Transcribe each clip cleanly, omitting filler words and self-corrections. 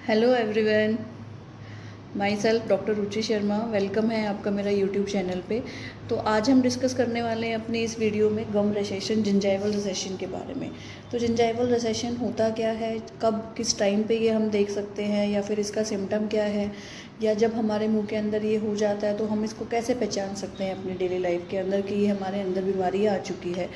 Hello everyone, my self doctor Ruchi Sharma. Welcome है आपका मेरा यूट्यूब चैनल पे। तो आज हम डिस्कस करने वाले हैं अपनी इस वीडियो में गम रिसेशन, जिंजाइवल रिसेशन के बारे में। तो जिंजाइवल रिसेशन होता क्या है, कब किस टाइम पे ये हम देख सकते हैं, या फिर इसका सिम्टम क्या है, या जब हमारे मुंह के अंदर ये हो जाता है तो हम इसको कैसे पहचान सकते हैं अपनी डेली लाइफ के अंदर कि ये हमारे अंदर बीमारी आ चुकी है।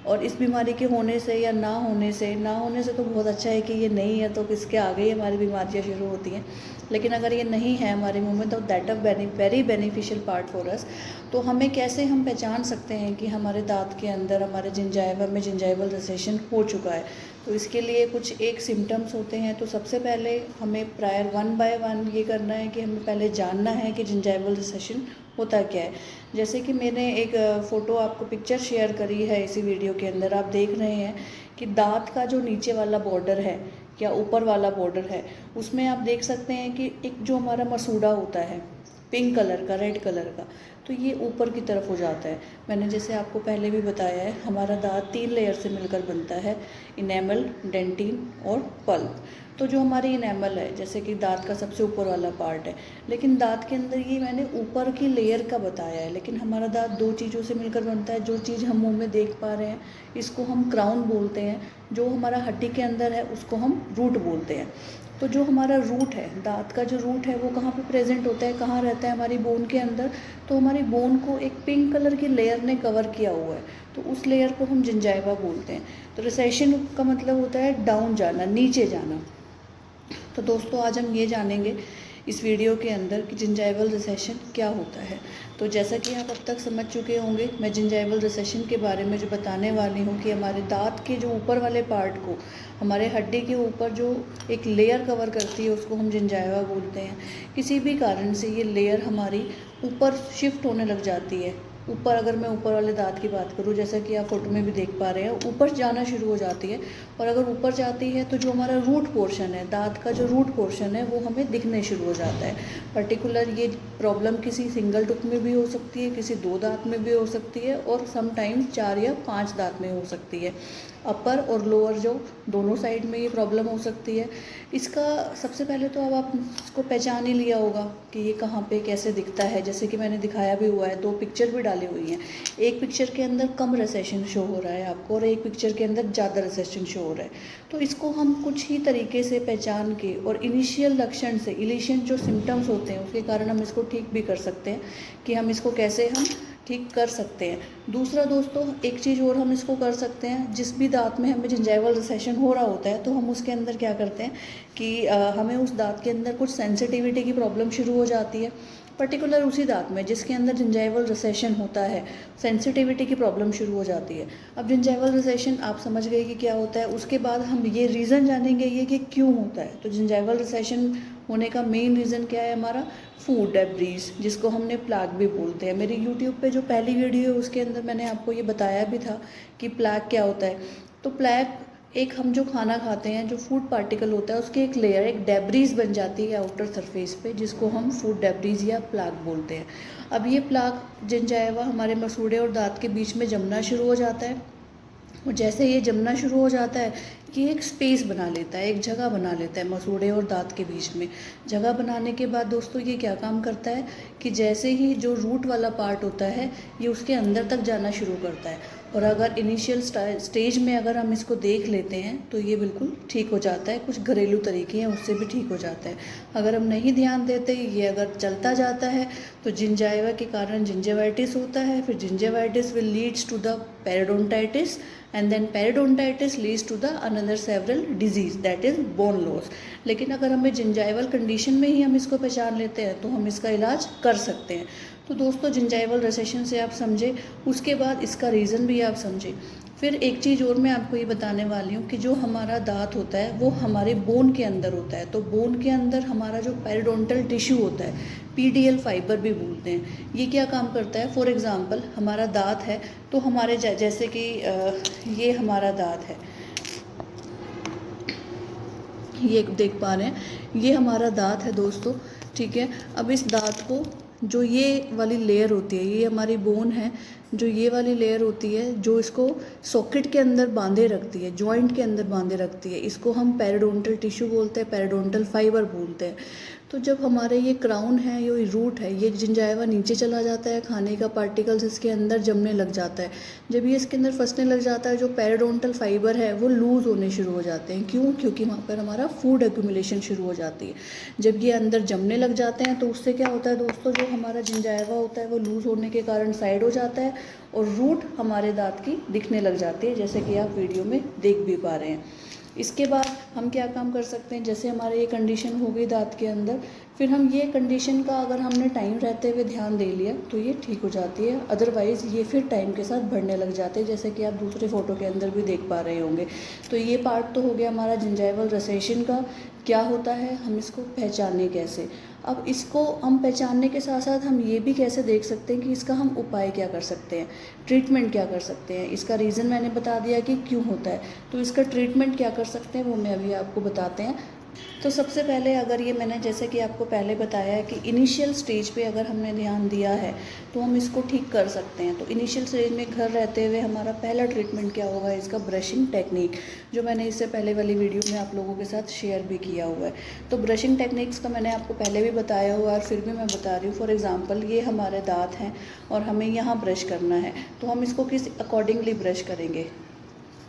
और इस बीमारी के होने से या ना होने से तो बहुत अच्छा है कि ये नहीं है, तो इसके आगे ही हमारी बीमारियाँ शुरू होती हैं। लेकिन अगर ये नहीं है हमारे मुंह में, तो that a very beneficial part for us. तो हमें कैसे हम पहचान सकते हैं कि हमारे दांत के अंदर, हमारे जिंजाइवा में जिंजाइवल रिसेशन हो चुका है। तो इसके लिए कुछ एक सिम्टम्स होते हैं। तो सबसे पहले हमें प्रायर 1 बाय 1 ये करना है कि हमें पहले जानना है कि जिंजाइवल रिसेशन होता क्या है। जैसे कि मैंने एक फ़ोटो आपको पिक्चर शेयर करी है इसी वीडियो के अंदर। आप देख रहे हैं कि दांत का जो नीचे वाला बॉर्डर है या ऊपर वाला बॉर्डर है, उसमें आप देख सकते हैं कि एक जो हमारा मसूड़ा होता है पिंक कलर का, रेड कलर का, तो ये ऊपर की तरफ हो जाता है। मैंने जैसे आपको पहले भी बताया है, हमारा दांत 3 लेयर से मिलकर बनता है, इनेमल, डेंटिन और पल्प। तो जो हमारी इनेमल है, जैसे कि दांत का सबसे ऊपर वाला पार्ट है, लेकिन दांत के अंदर ये मैंने ऊपर की लेयर का बताया है। लेकिन हमारा दांत 2 चीज़ों से मिलकर बनता है। जो चीज़ हम मुंह में देख पा रहे हैं, इसको हम क्राउन बोलते हैं। जो हमारा हड्डी के अंदर है, उसको हम रूट बोलते हैं। तो जो हमारा रूट है, दांत का जो रूट है, वो कहाँ पे प्रेजेंट होता है, कहाँ रहता है, हमारी बोन के अंदर। तो हमारी बोन को एक पिंक कलर की लेयर ने कवर किया हुआ है, तो उस लेयर को हम जिंजाइवा बोलते हैं। तो रिसेशन का मतलब होता है डाउन जाना, नीचे जाना। तो दोस्तों, आज हम ये जानेंगे इस वीडियो के अंदर कि जिंजाइवल रिसेशन क्या होता है। तो जैसा कि आप अब तक समझ चुके होंगे, मैं जिंजाइवल रिसेशन के बारे में जो बताने वाली हूँ कि हमारे दांत के जो ऊपर वाले पार्ट को, हमारे हड्डी के ऊपर जो एक लेयर कवर करती है, उसको हम जिंजाइवा बोलते हैं। किसी भी कारण से ये लेयर हमारी ऊपर शिफ्ट होने लग जाती है। ऊपर, अगर मैं ऊपर वाले दांत की बात करूँ, जैसा कि आप फोटो में भी देख पा रहे हैं, ऊपर जाना शुरू हो जाती है। और अगर ऊपर जाती है तो जो हमारा रूट पोर्शन है, दांत का जो रूट पोर्शन है, वो हमें दिखने शुरू हो जाता है। पर्टिकुलर ये प्रॉब्लम किसी सिंगल टूथ में भी हो सकती है, किसी 2 दांत में भी हो सकती है, और समटाइम्स 4 या 5 दांत में हो सकती है। अपर और लोअर जो दोनों साइड में ये प्रॉब्लम हो सकती है। इसका सबसे पहले तो अब आप इसको पहचान ही लिया होगा कि ये कहाँ पे कैसे दिखता है। जैसे कि मैंने दिखाया भी हुआ है, 2 पिक्चर भी डाली हुई हैं। एक पिक्चर के अंदर कम रिसेशन शो हो रहा है आपको, और एक पिक्चर के अंदर ज़्यादा रिसेशन शो हो रहा है। तो इसको हम कुछ ही तरीके से पहचान के, और इनिशियल लक्षण से, इनिशियल जो सिम्टम्स होते हैं उसके कारण हम इसको ठीक भी कर सकते हैं कि हम इसको कैसे हम ठीक कर सकते हैं। दूसरा दोस्तों, एक चीज़ और हम इसको कर सकते हैं, जिस भी दांत में हमें जिंजाइवल रिसेशन हो रहा होता है, तो हम उसके अंदर क्या करते हैं कि हमें उस दांत के अंदर कुछ सेंसिटिविटी की प्रॉब्लम शुरू हो जाती है। पर्टिकुलर उसी दांत में जिसके अंदर जिंजाइवल रिसेशन होता है, सेंसिटिविटी की प्रॉब्लम शुरू हो जाती है। अब जिंजाइवल रिसेशन आप समझ गए कि क्या होता है। उसके बाद हम ये रीज़न जानेंगे ये कि क्यों होता है। तो जिंजाइवल रिसेशन होने का मेन रीज़न क्या है, हमारा फूड डेब्रीज, जिसको हमने प्लाक भी बोलते हैं। मेरी यूट्यूब पे जो पहली वीडियो है उसके अंदर मैंने आपको ये बताया भी था कि प्लाक क्या होता है। तो प्लाक एक, हम जो खाना खाते हैं, जो फूड पार्टिकल होता है, उसकी एक लेयर, एक डेब्रीज बन जाती है आउटर सरफेस पे, जिसको हम फूड डेब्रीज या प्लाक बोलते हैं। अब ये प्लाक जिंजाइवा, हमारे मसूड़े और दांत के बीच में जमना शुरू हो जाता है। और जैसे ये जमना शुरू हो जाता है, ये एक स्पेस बना लेता है, एक जगह बना लेता है मसूड़े और दांत के बीच में। जगह बनाने के बाद दोस्तों, ये क्या काम करता है कि जैसे ही जो रूट वाला पार्ट होता है, ये उसके अंदर तक जाना शुरू करता है। और अगर इनिशियल स्टेज में अगर हम इसको देख लेते हैं, तो ये बिल्कुल ठीक हो जाता है। कुछ घरेलू तरीके हैं, उससे भी ठीक हो जाता है। अगर हम नहीं ध्यान देते, ये अगर चलता जाता है, तो जिंजाइवा के कारण जिंजेवाइटिस होता है। फिर gingivitis will leads to the periodontitis, and then periodontitis leads to the another several disease, that is bone loss। लेकिन अगर हमें जिंजाइवल कंडीशन में ही हम इसको पहचान लेते हैं, तो हम इसका इलाज कर सकते हैं। तो दोस्तों, जिंजाइवल रिसेशन से आप समझे, उसके बाद इसका रीज़न भी आप समझे। फिर एक चीज़ और मैं आपको ये बताने वाली हूँ कि जो हमारा दांत होता है, वो हमारे बोन के अंदर होता है। तो बोन के अंदर हमारा जो पेरिडोंटल टिश्यू होता है, पीडियल फाइबर भी बोलते हैं, ये क्या काम करता है। फॉर एग्जांपल, हमारा दांत है, तो हमारे जैसे कि ये हमारा दांत है, ये देख पा रहे हैं, ये हमारा दांत है दोस्तों, ठीक है। अब इस दांत को, जो ये वाली लेयर होती है, ये हमारी बोन है, जो ये वाली लेयर होती है जो इसको सॉकेट के अंदर बांधे रखती है, जॉइंट के अंदर बांधे रखती है, इसको हम पेरिडोंटल टिश्यू बोलते हैं, पेरिडोंटल फाइबर बोलते हैं। तो जब हमारे ये क्राउन है, ये रूट है, ये जिंजाइवा नीचे चला जाता है, खाने का पार्टिकल्स इसके अंदर जमने लग जाता है। जब ये इसके अंदर फंसने लग जाता है, जो पेरिडोंटल फाइबर है वो लूज़ होने शुरू हो जाते हैं। क्यों? क्योंकि वहाँ पर हमारा फूड एक्यूमुलेशन शुरू हो जाती है। जब ये अंदर जमने लग जाते हैं तो उससे क्या होता है दोस्तों, जो हमारा जिंजाइवा होता है वो लूज़ होने के कारण साइड हो जाता है और रूट हमारे दांत की दिखने लग जाती है, जैसे कि आप वीडियो में देख भी पा रहे हैं। इसके बाद हम क्या काम कर सकते हैं, जैसे हमारे ये कंडीशन हो गई दांत के अंदर, फिर हम ये कंडीशन का अगर हमने टाइम रहते हुए ध्यान दे लिया तो ये ठीक हो जाती है। अदरवाइज़ ये फिर टाइम के साथ बढ़ने लग जाते हैं, जैसे कि आप दूसरे फ़ोटो के अंदर भी देख पा रहे होंगे। तो ये पार्ट तो हो गया हमारा जिंजाइवल रिसेशन का। क्या होता है, हम इसको पहचाने कैसे। अब इसको हम पहचानने के साथ साथ हम ये भी कैसे देख सकते हैं कि इसका हम उपाय क्या कर सकते हैं, ट्रीटमेंट क्या कर सकते हैं। इसका रीज़न मैंने बता दिया कि क्यों होता है, तो इसका ट्रीटमेंट क्या कर सकते हैं वो मैं अभी आपको बताते हैं। तो सबसे पहले अगर ये मैंने जैसे कि आपको पहले बताया है कि इनिशियल स्टेज पे अगर हमने ध्यान दिया है तो हम इसको ठीक कर सकते हैं। तो इनिशियल स्टेज में घर रहते हुए हमारा पहला ट्रीटमेंट क्या होगा, इसका ब्रशिंग टेक्निक, जो मैंने इससे पहले वाली वीडियो में आप लोगों के साथ शेयर भी किया हुआ है। तो ब्रशिंग टेक्निक्स का मैंने आपको पहले भी बताया हुआ है और फिर भी मैं बता रही हूँ। फॉर एग्ज़ाम्पल, ये हमारे दाँत हैं और हमें यहाँ ब्रश करना है, तो हम इसको किस अकॉर्डिंगली ब्रश करेंगे।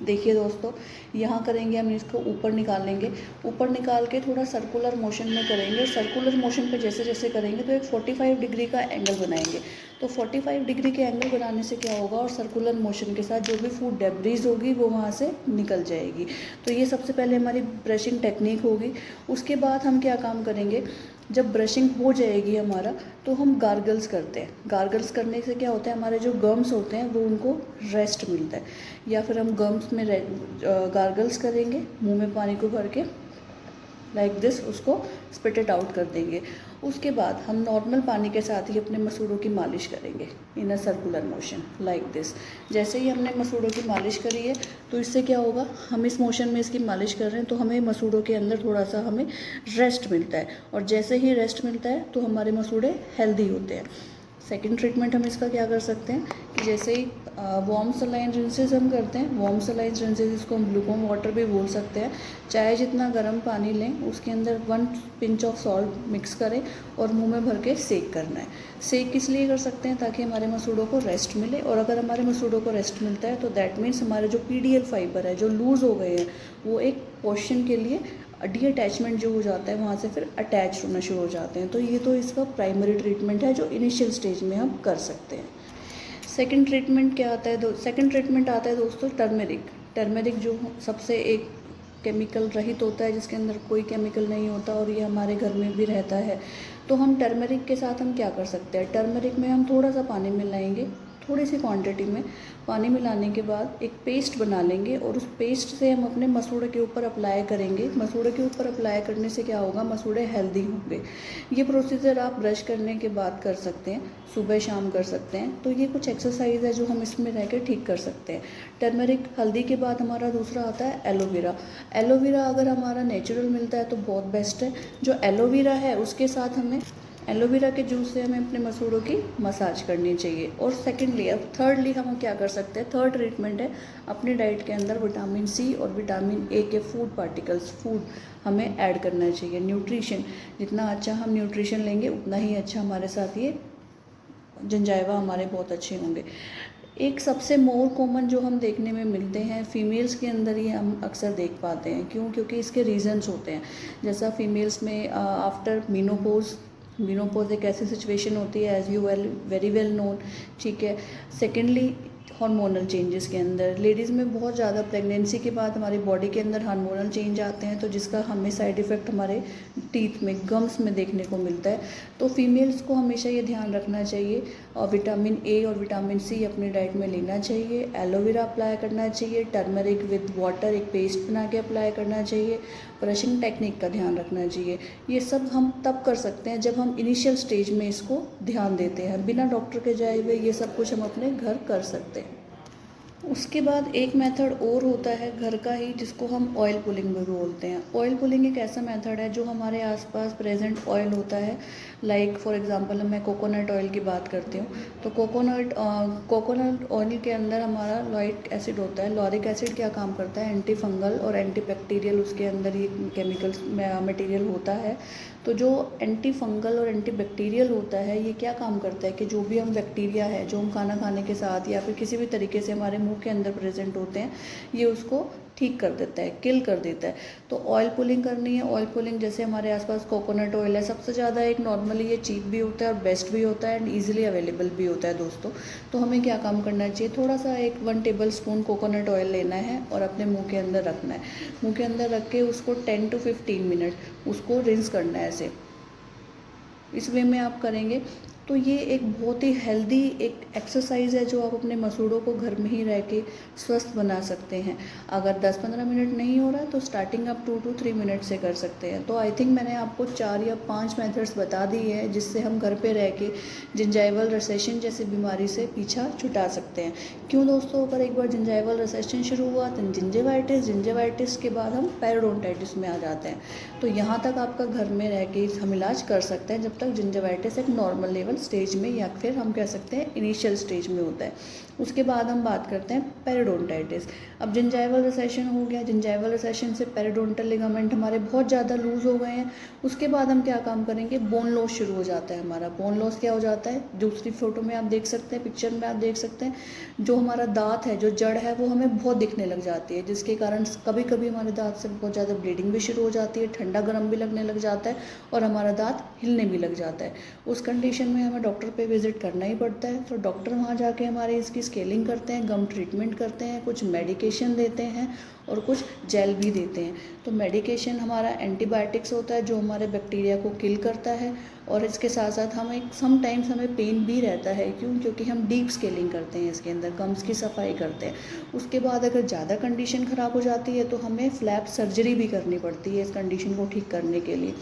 देखिए दोस्तों, यहाँ करेंगे हम इसको ऊपर निकालेंगे, ऊपर निकाल के थोड़ा सर्कुलर मोशन में करेंगे। सर्कुलर मोशन पे जैसे जैसे करेंगे तो एक 45 डिग्री का एंगल बनाएंगे। तो 45 डिग्री के एंगल बनाने से क्या होगा, और सर्कुलर मोशन के साथ जो भी फूड डेब्रीज होगी वो वहाँ से निकल जाएगी। तो ये सबसे पहले हमारी ब्रशिंग टेक्निक होगी। उसके बाद हम क्या काम करेंगे, जब ब्रशिंग हो जाएगी हमारा तो हम गार्गल्स करते हैं। गार्गल्स करने से क्या होता है, हमारे जो गम्स होते हैं वो उनको रेस्ट मिलता है। या फिर हम गम्स में गार्गल्स करेंगे, मुंह में पानी को भर के लाइक दिस, उसको स्पिट इट आउट कर देंगे। उसके बाद हम नॉर्मल पानी के साथ ही अपने मसूड़ों की मालिश करेंगे in a circular motion like this. जैसे ही हमने मसूड़ों की मालिश करी है तो इससे क्या होगा, हम इस मोशन में इसकी मालिश कर रहे हैं तो हमें मसूड़ों के अंदर थोड़ा सा हमें रेस्ट मिलता है, और जैसे ही रेस्ट मिलता है तो हमारे मसूड़े हेल्दी होते हैं। सेकेंड ट्रीटमेंट हम इसका क्या कर सकते हैं कि जैसे ही वार्म सलाइन रिंसेस हम करते हैं, वार्म सलाइन रिंसेस, इसको हम ग्लूकोन वाटर भी बोल सकते हैं। चाहे जितना गर्म पानी लें उसके अंदर 1 पिंच ऑफ सॉल्ट मिक्स करें और मुंह में भर के सेक करना है। सेक किस लिए कर सकते हैं, ताकि हमारे मसूड़ों को रेस्ट मिले, और अगर हमारे मसूड़ों को रेस्ट मिलता है तो दैट मीन्स हमारे जो पीडीएल फाइबर है जो लूज़ हो गए हैं वो एक पोर्शन के लिए डी अटैचमेंट जो हो जाता है वहाँ से फिर अटैच होना शुरू हो जाते हैं। तो ये तो इसका प्राइमरी ट्रीटमेंट है जो इनिशियल स्टेज में हम कर सकते हैं। सेकंड ट्रीटमेंट क्या आता है, सेकंड ट्रीटमेंट आता है दोस्तों टर्मेरिक। टर्मेरिक जो सबसे एक केमिकल रहित होता है, जिसके अंदर कोई केमिकल नहीं होता और ये हमारे घर में भी रहता है। तो हम टर्मेरिक के साथ हम क्या कर सकते हैं, टर्मेरिक में हम थोड़ा सा पानी मिलाएंगे, थोड़ी सी क्वांटिटी में पानी मिलाने के बाद एक पेस्ट बना लेंगे और उस पेस्ट से हम अपने मसूड़े के ऊपर अप्लाई करेंगे। मसूड़े के ऊपर अप्लाई करने से क्या होगा, मसूड़े हेल्दी होंगे। ये प्रोसीजर आप ब्रश करने के बाद कर सकते हैं, सुबह शाम कर सकते हैं। तो ये कुछ एक्सरसाइज है जो हम इसमें रह कर ठीक कर सकते हैं। टर्मरिक हल्दी के बाद हमारा दूसरा आता है एलोवेरा। एलोवेरा अगर हमारा नेचुरल मिलता है तो बहुत बेस्ट है। जो एलोवेरा है उसके साथ हमें एलोवेरा के जूस से हमें अपने मसूड़ों की मसाज करनी चाहिए। और सेकेंडली, अब थर्डली हम क्या कर सकते हैं, थर्ड ट्रीटमेंट है अपनी डाइट के अंदर विटामिन सी और विटामिन ए के फूड पार्टिकल्स, फूड हमें ऐड करना चाहिए। न्यूट्रिशन, जितना अच्छा हम न्यूट्रिशन लेंगे उतना ही अच्छा हमारे साथ ये जिंजाइवा हमारे बहुत अच्छे होंगे। एक सबसे मोर कॉमन जो हम देखने में मिलते हैं फीमेल्स के अंदर, ये हम अक्सर देख पाते हैं। क्यों? क्योंकि इसके रीजंस होते हैं। जैसा फीमेल्स में आफ्टर मीनोपोज एक ऐसी सिचुएशन होती है, as you very well known, ठीक है। सेकेंडली, हार्मोनल चेंजेस के अंदर लेडीज़ में बहुत ज़्यादा प्रेगनेंसी के बाद हमारी बॉडी के अंदर हार्मोनल चेंज आते हैं, तो जिसका हमें साइड इफ़ेक्ट हमारे टीथ में, गम्स में देखने को मिलता है। तो फीमेल्स को हमेशा ये ध्यान रखना चाहिए और विटामिन ए और विटामिन सी अपनी डाइट में लेना चाहिए। एलोवेरा अप्लाई करना चाहिए, टर्मरिक विद वाटर एक पेस्ट बना के अप्लाई करना चाहिए, ब्रशिंग टेक्निक का ध्यान रखना चाहिए। ये सब हम तब कर सकते हैं जब हम इनिशियल स्टेज में इसको ध्यान देते हैं। बिना डॉक्टर के जाए हुए ये सब कुछ हम अपने घर कर सकते हैं। उसके बाद एक मेथड और होता है घर का ही, जिसको हम ऑयल पुलिंग भी बोलते हैं। ऑयल पुलिंग एक ऐसा मेथड है जो हमारे आसपास प्रेजेंट ऑयल होता है, लाइक फॉर एग्जांपल मैं कोकोनट ऑयल की बात करती हूँ, तो कोकोनट ऑयल के अंदर हमारा लॉरिक एसिड होता है। लॉरिक एसिड क्या काम करता है, एंटी फंगल और एंटी बैक्टीरियल उसके अंदर ये केमिकल्स मटेरियल होता है। तो जो एंटी फंगल और एंटी बैक्टीरियल होता है, ये क्या काम करता है कि जो भी हम बैक्टीरिया है जो हम खाना खाने के साथ या फिर किसी भी तरीके से हमारे मुंह के अंदर प्रेजेंट होते हैं, ये उसको ठीक कर देता है, किल कर देता है। तो ऑयल पुलिंग करनी है। ऑयल पुलिंग जैसे हमारे आसपास कोकोनट ऑयल है, सबसे ज़्यादा एक नॉर्मली ये चीप भी होता है और बेस्ट भी होता है एंड ईजिली अवेलेबल भी होता है दोस्तों। तो हमें क्या काम करना चाहिए, थोड़ा सा 1 टेबल स्पून कोकोनट ऑयल लेना है और अपने मुँह के अंदर रखना है। मुँह के अंदर रख के उसको 10 to 15 मिनट उसको रिंस करना है ऐसे, इस वे में आप करेंगे तो ये एक बहुत ही हेल्दी एक एक्सरसाइज है जो आप अपने मसूड़ों को घर में ही रह के स्वस्थ बना सकते हैं। अगर 10-15 मिनट नहीं हो रहा है तो स्टार्टिंग आप 2 to 3 मिनट से कर सकते हैं। तो आई थिंक मैंने आपको 4 या 5 मेथड्स बता दी है जिससे हम घर पे रह के जिंजाइवल रिसेशन जैसी बीमारी से पीछा छुटा सकते हैं। क्यों दोस्तों, अगर एक बार जिंजाइवल रिसेशन शुरू हुआ तो जिंजेवाइटिस के बाद हम पेरिडोंटाइटिस में आ जाते हैं। तो यहाँ तक आपका घर में रह के हम इलाज कर सकते हैं जब तक जिंजेवाइटिस एक नॉर्मल लेवल स्टेज में या फिर हम कह सकते हैं इनिशियल स्टेज में होता है। उसके बाद हम बात करते हैं पेरिडोंटाइटिस। अब जिंजाइवल रिसेशन हो गया, जिंजाइवल रिसेशन से पेरिडोंटल लिगामेंट हमारे बहुत ज़्यादा लूज हो गए हैं। उसके बाद हम क्या काम करेंगे, बोन लॉस शुरू हो जाता है हमारा। बोन लॉस क्या हो जाता है, दूसरी फोटो में आप देख सकते हैं, पिक्चर में आप देख सकते हैं, जो हमारा दांत है, जो जड़ है, वो हमें बहुत दिखने लग जाती है, जिसके कारण कभी कभी हमारे दांत से बहुत ज़्यादा ब्लीडिंग भी शुरू हो जाती है, ठंडा गर्म भी लगने लग जाता है और हमारा दांत हिलने भी लग जाता है। उस कंडीशन में हमें डॉक्टर पे विजिट करना ही पड़ता है। तो डॉक्टर वहाँ जाके हमारे इसकी स्केलिंग करते हैं, गम ट्रीटमेंट करते हैं, कुछ मेडिकेशन देते हैं और कुछ जेल भी देते हैं। तो मेडिकेशन हमारा एंटीबायोटिक्स होता है जो हमारे बैक्टीरिया को किल करता है और इसके साथ साथ हमें समटाइम्स हमें पेन भी रहता है। क्योंकि हम डीप स्केलिंग करते हैं, इसके अंदर गम्स की सफाई करते हैं। उसके बाद अगर ज़्यादा कंडीशन ख़राब हो जाती है तो हमें फ्लैप सर्जरी भी करनी पड़ती है इस कंडीशन को ठीक करने के लिए।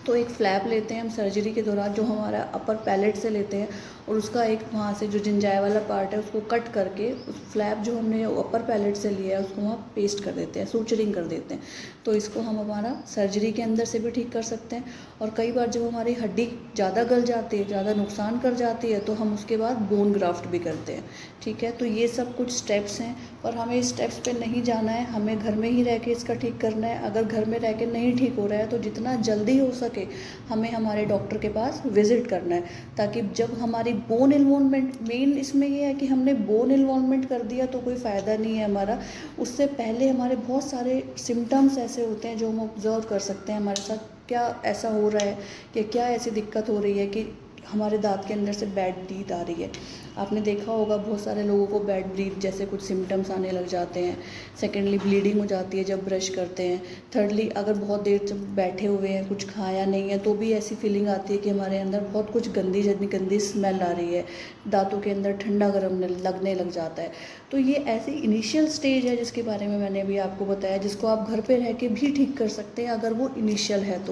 तो एक फ्लैप लेते हैं हम सर्जरी के दौरान, जो हमारा अपर पैलेट से लेते हैं और उसका एक वहाँ से जो जिंजाई वाला पार्ट है उसको कट करके उस फ्लैप जो हमने अपर पैलेट से लिया है उसको वहाँ पेस्ट कर देते हैं, सूचरिंग कर देते हैं। तो इसको हम हमारा सर्जरी के अंदर से भी ठीक कर सकते हैं। और कई बार जब हमारी हड्डी ज़्यादा गल जाती है, ज़्यादा नुकसान कर जाती है, तो हम उसके बाद बोन ग्राफ्ट भी करते हैं। ठीक है, तो ये सब कुछ स्टेप्स हैं और हमें इस स्टेप्स पे नहीं जाना है, हमें घर में ही रह के इसका ठीक करना है। अगर घर में रह के नहीं ठीक हो रहा है तो जितना जल्दी हो सके हमें हमारे डॉक्टर के पास विजिट करना है, ताकि जब हमारी बोन इन्वॉल्वमेंट, मेन इसमें ये है कि हमने बोन इन्वॉल्वमेंट कर दिया तो कोई फ़ायदा नहीं है हमारा। उससे पहले हमारे बहुत सारे सिम्टम्स ऐसे होते हैं जो हम ऑब्जर्व कर सकते हैं हमारे साथ क्या ऐसा हो रहा है कि क्या ऐसी दिक्कत हो रही है कि हमारे दांत के अंदर से बैड ब्रीथ आ रही है। आपने देखा होगा बहुत सारे लोगों को बैड ब्रीथ जैसे कुछ सिम्टम्स आने लग जाते हैं। सेकेंडली ब्लीडिंग हो जाती है जब ब्रश करते हैं। थर्डली अगर बहुत देर जब बैठे हुए हैं, कुछ खाया नहीं है, तो भी ऐसी फीलिंग आती है कि हमारे अंदर बहुत कुछ गंदी स्मेल आ रही है, दांतों के अंदर ठंडा गर्म लगने लग जाता है। तो ये ऐसी इनिशियल स्टेज है जिसके बारे में मैंने अभी आपको बताया, जिसको आप घर पे रह के भी ठीक कर सकते हैं अगर वो इनिशियल है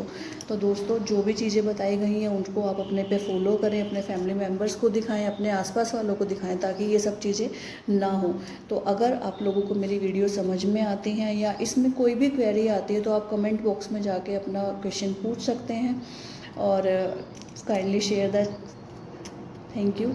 तो दोस्तों जो भी चीज़ें बताई गई हैं उनको आप अपने पे फॉलो करें, अपने फैमिली मेम्बर्स को दिखाएं, अपने आसपास वालों को दिखाएं, ताकि ये सब चीज़ें ना हो। तो अगर आप लोगों को मेरी वीडियो समझ में आती हैं या इसमें कोई भी क्वेरी आती है तो आप कमेंट बॉक्स में जाके अपना क्वेश्चन पूछ सकते हैं और kindly share that. Thank you.